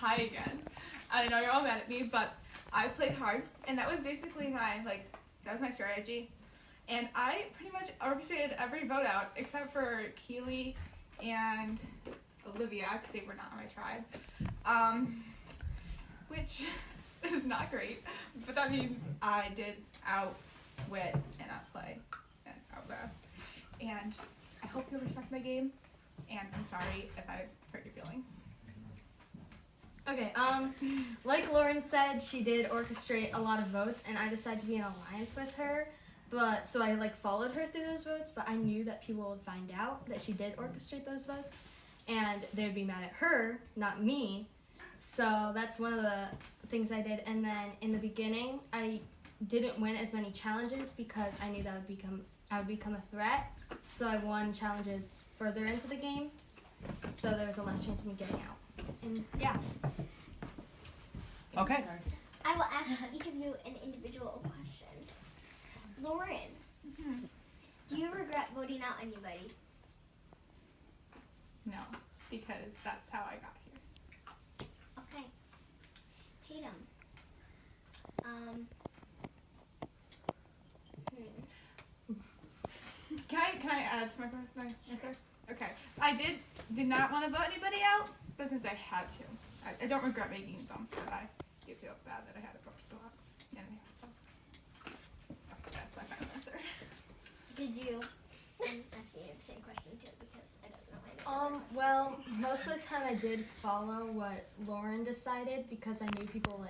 tie again. I know you're all mad at me, but I played hard, and that was basically that was my strategy. And I pretty much orchestrated every vote out except for Keely and Olivia, because they were not on my tribe. Which is not great, but that means I did outwit and outplay and outlast. And I hope you'll respect my game, and I'm sorry if I hurt your feelings. Okay, like Lauren said, she did orchestrate a lot of votes, and I decided to be in alliance with her. But so I followed her through those votes, but I knew that people would find out that she did orchestrate those votes, and they would be mad at her, not me. So that's one of the things I did. And then in the beginning, I didn't win as many challenges because I knew that I would become a threat. So I won challenges further into the game, so there was a less chance of me getting out. And yeah. Okay. I will ask each of you an individual question. Lauren, do you regret voting out anybody? No, because that's how I got here. Okay. Tatum. Can I add to my answer? Okay. I did not want to vote anybody out, but since I had to, I don't regret making them, but I do feel bad that I had to vote people out. So, that's my final answer. Did you? I'm asking you the same question too because I don't know. Well, most of the time I did follow what Lauren decided because I knew people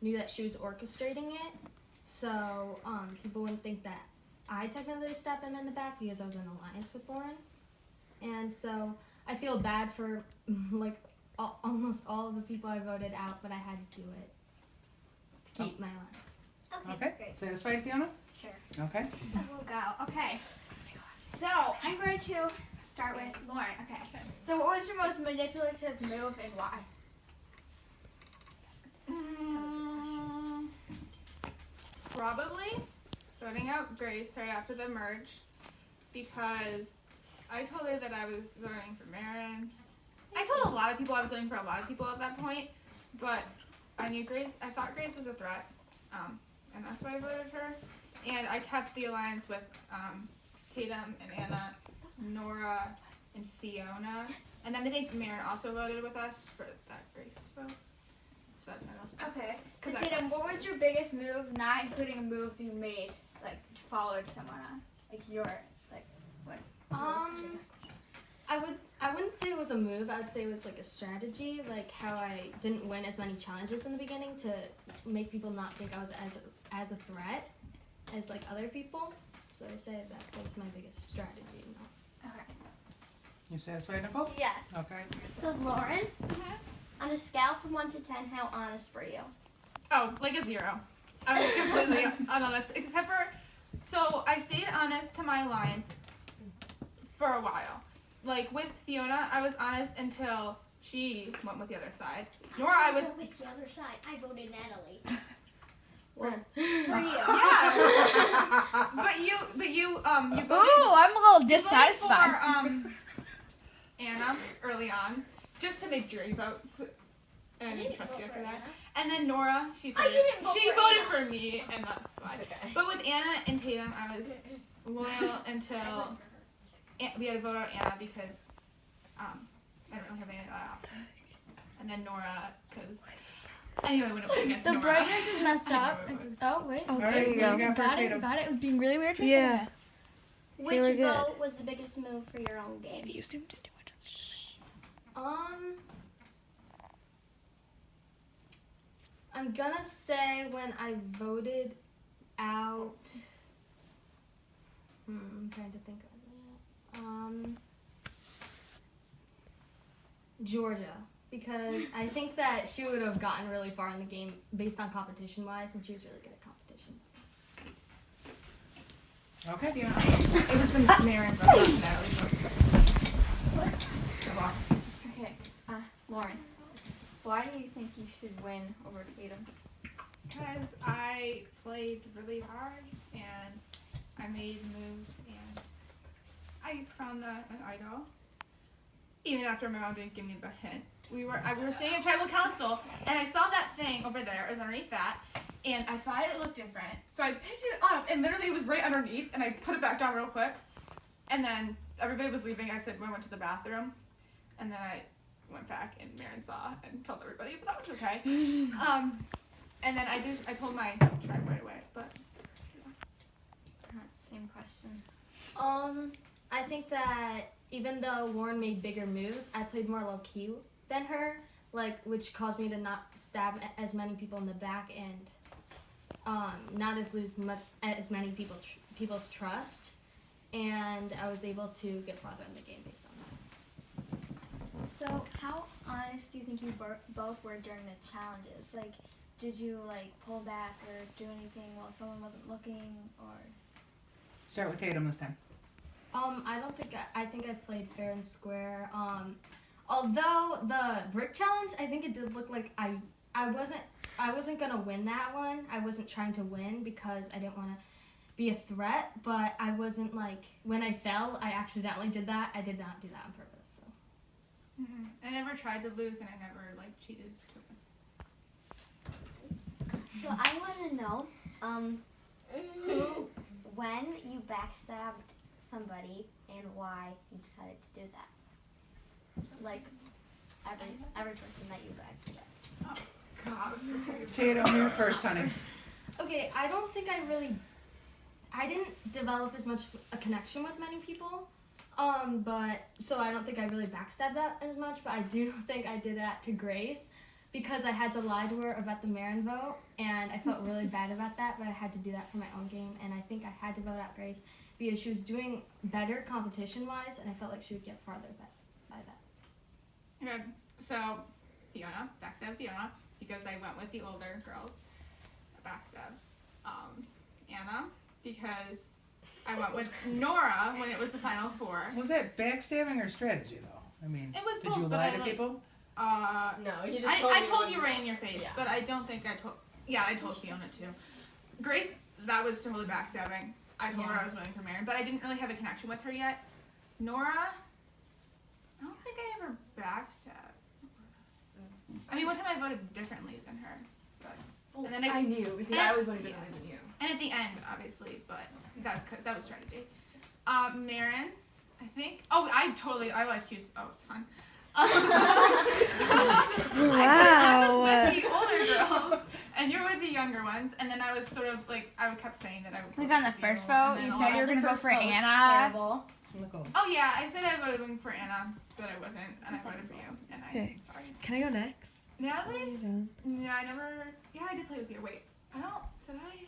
knew that she was orchestrating it. So people wouldn't think that I technically stabbed them in the back because I was in alliance with Lauren. And so I feel bad for almost all of the people I voted out, but I had to do it to keep my alliance. Okay. Great. Satisfied, Fiona? Sure. Okay. We'll go. Okay. So I'm going to start with Lauren. Okay. So what was your most manipulative move and why? Probably voting out Grace right after the merge because I told her that I was voting for Marin. I told a lot of people I was voting for a lot of people at that point, but I thought Grace was a threat, and that's why I voted her. And I kept the alliance with Tatum and Anna, Nora, and Fiona. And then I think Marin also voted with us for that Grace vote. So that's my most. Okay. So Tatum, what was your biggest move, not including a move you made, followed someone on? What? I wouldn't say it was a move. I would say it was a strategy, how I didn't win as many challenges in the beginning to make people not think I was as a threat as other people. So I say that was my biggest strategy. Okay. You satisfied, Nicole? Yes. Okay. So Lauren, on a scale from 1 to 10, how honest were you? Oh, a 0. I was completely honest, except for, so I stayed honest to my alliance for a while. With Fiona, I was honest until she went with the other side. Nora, I was with the other side. I voted Natalie. Well, For you. Yeah. but you voted. Ooh, I'm a little you voted dissatisfied. for Anna early on, just to make jury votes. And I didn't trust you after that. And then Nora, she voted for me, and that's fine. okay. But with Anna and Tatum, I was loyal until we had to vote out Anna because I don't really have any other option. And then Nora, because anyway, when it was against The Nora. brightness is messed up. I knew it was- Oh, wait. All right, what do you got for Got Tatum? it was being really weird for a Yeah. second. Which were good. vote was the biggest move for your own game? You seem to do it. I'm gonna say when I voted out. I'm trying to think of it. Georgia, because I think that she would have gotten really far in the game based on competition-wise, and she was really good at competitions. Okay. Fiona. It was the Marin vote, not Natalie's vote. I lost. Okay. Lauren, why do you think you should win over Tatum? Because I played really hard and I made moves and I found an idol. Even after my mom didn't give me the hint we were sitting in tribal council, and I saw that thing over there. It was underneath that, and I thought it looked different. So I picked it up, and literally it was right underneath, and I put it back down real quick. And then everybody was leaving. I said, I went to the bathroom, and then I went back, and Marin saw and told everybody, but that was okay. And then I told my tribe right away, but. Same question. I think that even though Lauren made bigger moves, I played more low key than her, which caused me to not stab as many people in the back and not lose as many people's trust, and I was able to get farther in the game based on that. So, how honest do you think you both were during the challenges? Like, did you pull back or do anything while someone wasn't looking, or? Start with Tatum this time. I think I played fair and square. Although the brick challenge, I think it did look like I wasn't gonna win that one. I wasn't trying to win because I didn't want to be a threat. But I wasn't when I fell, I accidentally did that. I did not do that on purpose. So. I never tried to lose, and I never cheated to win. So I want to know when you backstabbed somebody and why you decided to do that. Every person that you backstabbed. Oh God, Tatum, you're first, honey. Okay, I don't think I didn't develop as much a connection with many people. So I don't think I really backstabbed that as much, but I do think I did that to Grace because I had to lie to her about the Marin vote, and I felt really bad about that, but I had to do that for my own game, and I think I had to vote out Grace because she was doing better competition-wise, and I felt like she would get farther by that. Okay, so Fiona, backstab Fiona, because I went with the older girls. Backstab Anna, because I went with Nora when it was the final four. Was that backstabbing or strategy, though? I mean, It was did both, you but lie I, to people? No, you just I told you right in your face, but I don't think I told. Yeah, I told Fiona too. Grace, that was totally backstabbing. I told her I was voting for Marin, but I didn't really have a connection with her yet. Nora, I don't think I ever backstabbed. I mean, one time I voted differently than her, but and then I knew because I always voted differently than you. and at the end, obviously, but that's because that was strategy. Marin, I think. Oh, I liked you. Oh, it's fun. I was with the older girls, and you're with the younger ones, and then I was sort of I kept saying that I would. Like on the first vote, you said you were gonna vote for Anna. Nicole. Oh yeah, I said I was voting for Anna, but I wasn't, and I voted for you, and I'm sorry. Can I go next? Natalie? Yeah, I never. Yeah, I did play with you. Wait, I don't. Did I?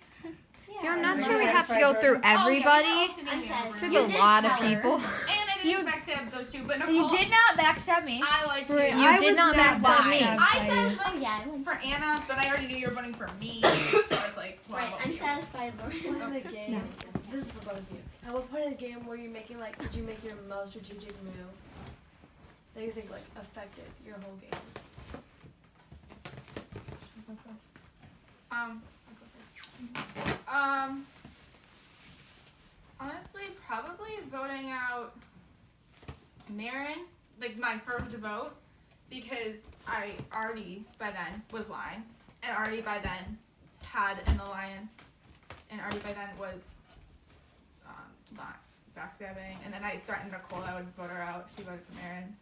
You're not Are sure you we have to satisfied, go Georgia? through everybody. I'm sad. There's a lot of people. And I didn't backstab those two, but Nicole. You did not backstab me. I liked you. You did not backstab me. I said I was Oh voting yeah, I was. for Anna, but I already knew you were voting for me, so I was like, well, Right, I'm satisfied, Lauren. Point of the game. This is for both of you. At what point of the game were you making did you make your most strategic move that you think affected your whole game? Honestly, probably voting out Marin, my first vote, because I already by then was lying, and already by then had an alliance, and already by then was not backstabbing, and then I threatened Nicole I would vote her out. She voted for Marin.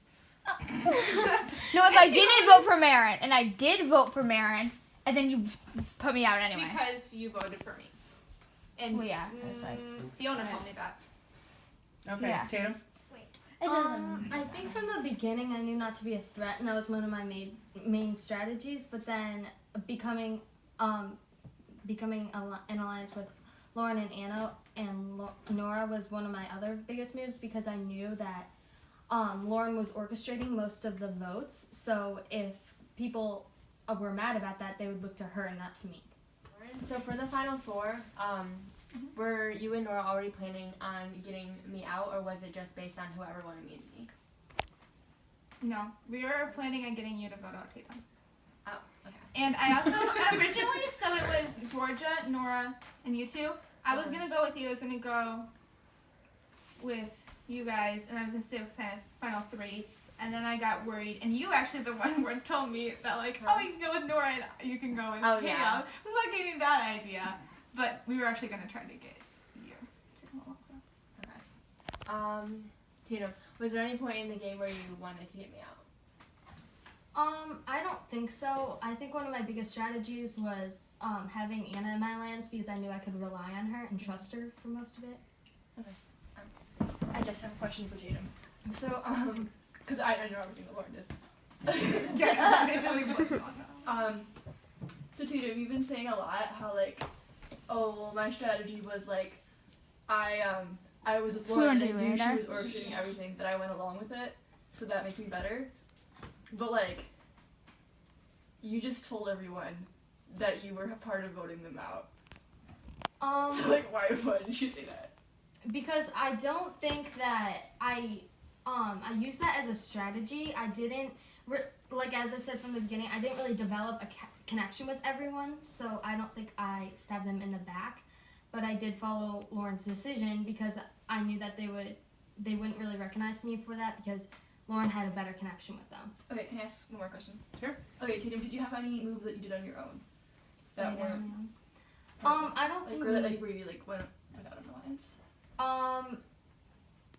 No, if I didn't vote for Marin, and I did vote for Marin, and then you put me out anyway. Because you voted for me. And Well, yeah, it's Fiona told me that. Okay, Yeah. Tatum. It doesn't. I think from the beginning I knew not to be a threat, and that was one of my main strategies. But then becoming an alliance with Lauren and Anna and Nora was one of my other biggest moves because I knew that Lauren was orchestrating most of the votes. So if people were mad about that, they would look to her and not to me. So for the final four, were you and Nora already planning on getting me out, or was it just based on whoever wanted me to be? No, we were planning on getting you to vote out Tatum. Oh, okay. And I also originally, so it was Georgia, Nora, and you two. I was gonna go with you. I was gonna go with you guys, and I was gonna stay with kind of final three. And then I got worried, and you actually the one where told me that like, oh, you can go with Nora and you can go with Oh, Tatum. yeah. It was like gave me that idea, but we were actually gonna try to get you. Tatum, was there any point in the game where you wanted to get me out? I don't think so. I think one of my biggest strategies was having Anna in my lands because I knew I could rely on her and trust her for most of it. I just have a question for Tatum. So, because I know everything that Lauren did. Basically, So Tatum, you've been saying a lot how like, oh well, my strategy was like, I was with Lauren and I knew she was orchestrating everything, that I went along with it, so that makes me better. But like, you just told everyone that you were a part of voting them out. So like, why did you say that? Because I don't think that I used that as a strategy. I didn't like, as I said from the beginning, I didn't really develop a connection with everyone, so I don't think I stabbed them in the back. But I did follow Lauren's decision because I knew that they wouldn't really recognize me for that because Lauren had a better connection with them. Okay, can I ask one more question? Sure. Okay, Tatum, did you have any moves that you did on your own? That Right weren't now. I don't like, think. where you like went without an alliance?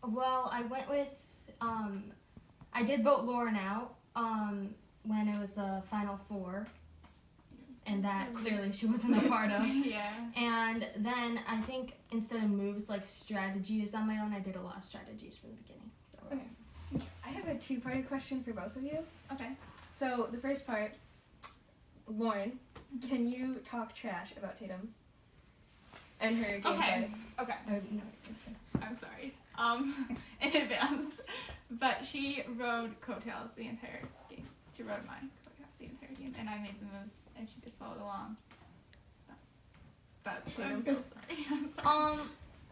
Well, I went with I did vote Lauren out when it was the final four, and that clearly she wasn't a part of. yeah. And then I think instead of moves like strategies on my own, I did a lot of strategies from the beginning. So. I have a two-part question for both of you. Okay. So the first part, Lauren, can you talk trash about Tatum and her gameplay? Okay. No, I'm sorry. In advance. But she rode coattails the entire game. She rode mine coattails the entire game, and I made the moves, and she just followed along. That's I'm so sorry. I'm sorry.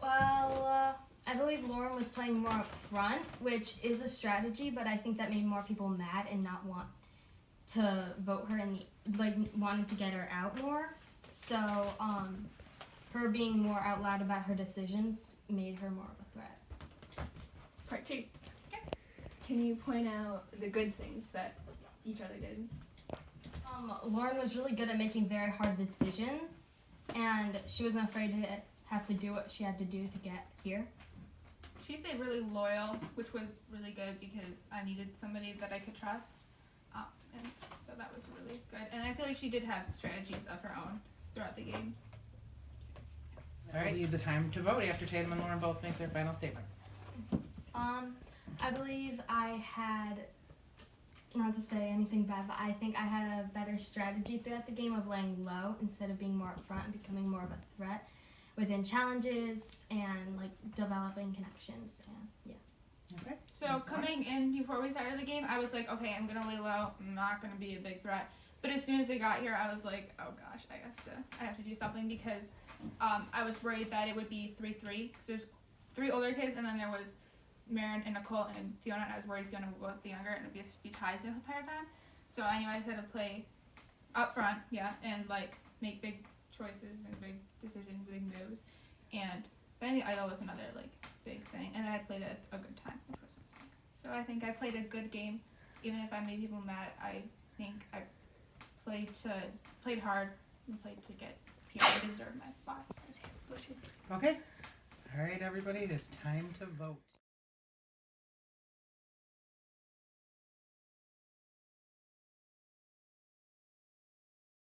Well, I believe Lauren was playing more up front, which is a strategy, but I think that made more people mad and not want to vote her and wanted to get her out more. So, her being more out loud about her decisions made her more of a threat. Part two. Can you point out the good things that each other did? Lauren was really good at making very hard decisions, and she wasn't afraid to have to do what she had to do to get here. She stayed really loyal, which was really good because I needed somebody that I could trust. And so that was really good. And I feel like she did have strategies of her own throughout the game. All right, you have the time to vote after Tatum and Lauren both make their final statement. I believe I had, not to say anything bad, but I think I had a better strategy throughout the game of laying low instead of being more up front and becoming more of a threat within challenges and like developing connections. And yeah. Okay. So coming in before we started the game, I was like, okay, I'm gonna lay low. I'm not gonna be a big threat. But as soon as I got here, I was like, oh gosh, I have to do something because I was worried that it would be 3-3. Because there's 3 older kids, and then there was Marin and Nicole and Fiona, and I was worried Fiona would go with the younger and it would be ties the entire time. So I knew I had to play up front, and like make big choices and big decisions, big moves. And finding the idol was another like big thing, and then I played a good time, which was awesome. So I think I played a good game, even if I made people mad. I think I played hard and played to get here. I deserve my spot. Okay. All right, everybody, it is time to vote.